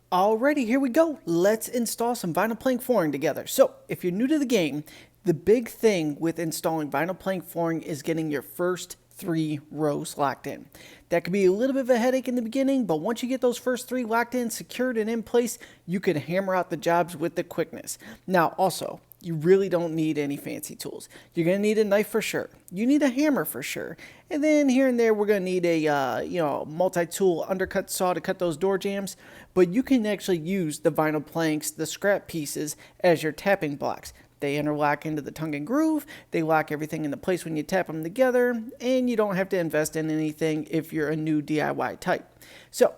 Alrighty, here we go. Let's install some vinyl plank flooring together. So, if you're new to the game, the big thing with installing vinyl plank flooring is getting your first 3 rows locked in. That could be a little bit of a headache in the beginning, but once you get those first 3 locked in, secured, and in place, you can hammer out the jobs with the quickness. Now, also, you really don't need any fancy tools. You're going to need a knife for sure. You need a hammer for sure. And then here and there, we're going to need a multi-tool undercut saw to cut those door jambs. But you can actually use the vinyl planks, the scrap pieces, as your tapping blocks. They interlock into the tongue and groove. They lock everything into place when you tap them together. And you don't have to invest in anything if you're a new DIY type. So,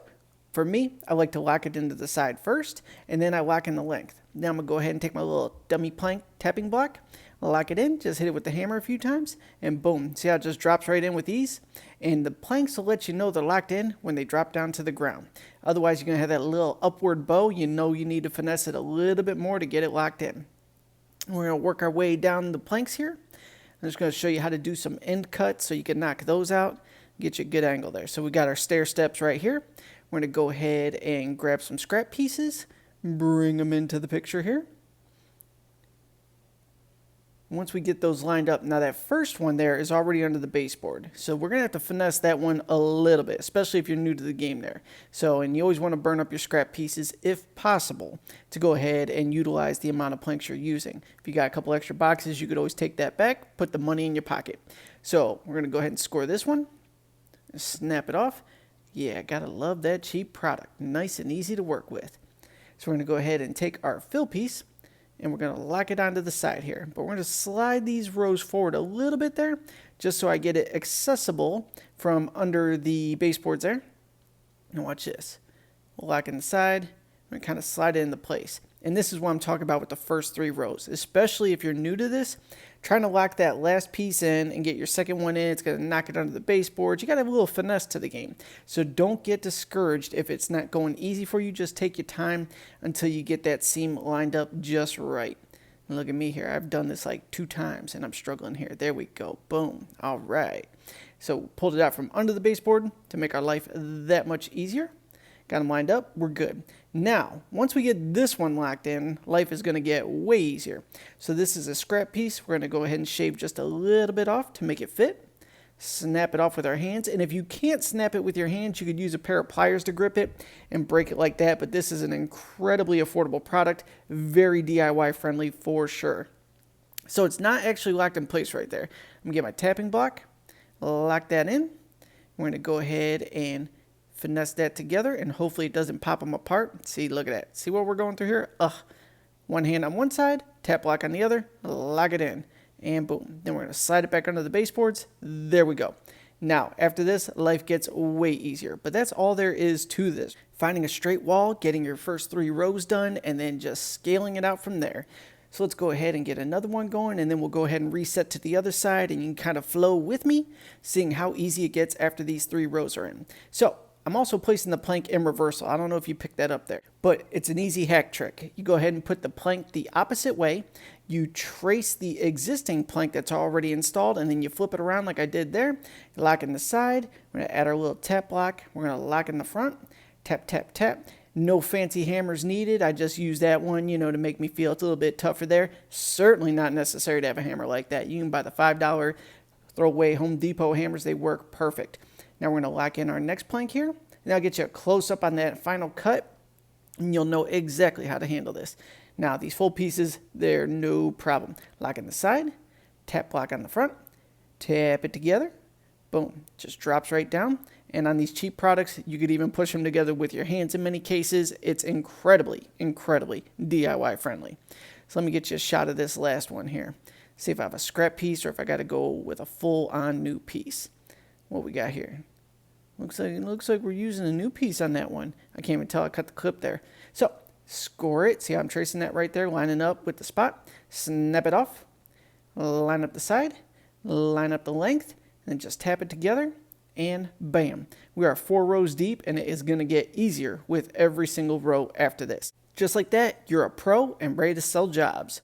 for me, I like to lock it into the side first, and then I lock in the length. Now I'm going to go ahead and take my little dummy plank tapping block, lock it in, just hit it with the hammer a few times, and boom. See how it just drops right in with ease? And the planks will let you know they're locked in when they drop down to the ground. Otherwise, you're going to have that little upward bow. You know you need to finesse it a little bit more to get it locked in. We're going to work our way down the planks here. I'm just going to show you how to do some end cuts so you can knock those out, get you a good angle there. So we got our stair steps right here. We're going to go ahead and grab some scrap pieces, bring them into the picture here. Once we get those lined up, now that first one there is already under the baseboard. So we're going to have to finesse that one a little bit, especially if you're new to the game there. So, and you always want to burn up your scrap pieces if possible to go ahead and utilize the amount of planks you're using. If you got a couple extra boxes, you could always take that back, put the money in your pocket. So we're going to go ahead and score this one, snap it off. Yeah, gotta love that cheap product. Nice and easy to work with. So we're going to go ahead and take our fill piece and we're going to lock it onto the side here. But we're going to slide these rows forward a little bit there just so I get it accessible from under the baseboards there. And watch this. We'll lock in the side and kind of slide it into place. And this is what I'm talking about with the first 3 rows, especially if you're new to this. Trying to lock that last piece in and get your second one in, it's going to knock it under the baseboard. You got to have a little finesse to the game. So don't get discouraged if it's not going easy for you. Just take your time until you get that seam lined up just right. And look at me here. I've done this like 2 times and I'm struggling here. There we go. Boom. All right. So pulled it out from under the baseboard to make our life that much easier. Got them lined up, we're good. Now, once we get this one locked in, life is going to get way easier. So this is a scrap piece. We're going to go ahead and shave just a little bit off to make it fit. Snap it off with our hands. And if you can't snap it with your hands, you could use a pair of pliers to grip it and break it like that. But this is an incredibly affordable product, very DIY friendly for sure. So it's not actually locked in place right there. I'm going to get my tapping block, lock that in. We're going to go ahead and finesse that together and hopefully it doesn't pop them apart. See, look at that. See what we're going through here? One hand on one side, tap block on the other, lock it in, and boom. Then we're going to slide it back under the baseboards. There we go. Now, after this, life gets way easier, but that's all there is to this. Finding a straight wall, getting your first 3 rows done, and then just scaling it out from there. So let's go ahead and get another one going, and then we'll go ahead and reset to the other side, and you can kind of flow with me, seeing how easy it gets after these 3 rows are in. So I'm also placing the plank in reversal. I don't know if you picked that up there, but it's an easy hack trick. You go ahead and put the plank the opposite way. You trace the existing plank that's already installed, and then you flip it around like I did there. Lock in the side. We're going to add our little tap block. We're going to lock in the front. Tap, tap, tap. No fancy hammers needed. I just use that one, to make me feel it's a little bit tougher there. Certainly not necessary to have a hammer like that. You can buy the $5 throwaway Home Depot hammers. They work perfect. Now we're going to lock in our next plank here. And I'll get you a close up on that final cut. And you'll know exactly how to handle this. Now these full pieces, they're no problem. Lock in the side. Tap block on the front. Tap it together. Boom. Just drops right down. And on these cheap products, you could even push them together with your hands in many cases. It's incredibly, incredibly DIY friendly. So let me get you a shot of this last one here. See if I have a scrap piece or if I got to go with a full-on new piece. What we got here? Looks like we're using a new piece on that one. I can't even tell I cut the clip there. So score it. See how I'm tracing that right there, lining up with the spot. Snap it off. Line up the side. Line up the length. And then just tap it together. And bam. We are 4 rows deep and it is going to get easier with every single row after this. Just like that, you're a pro and ready to sell jobs.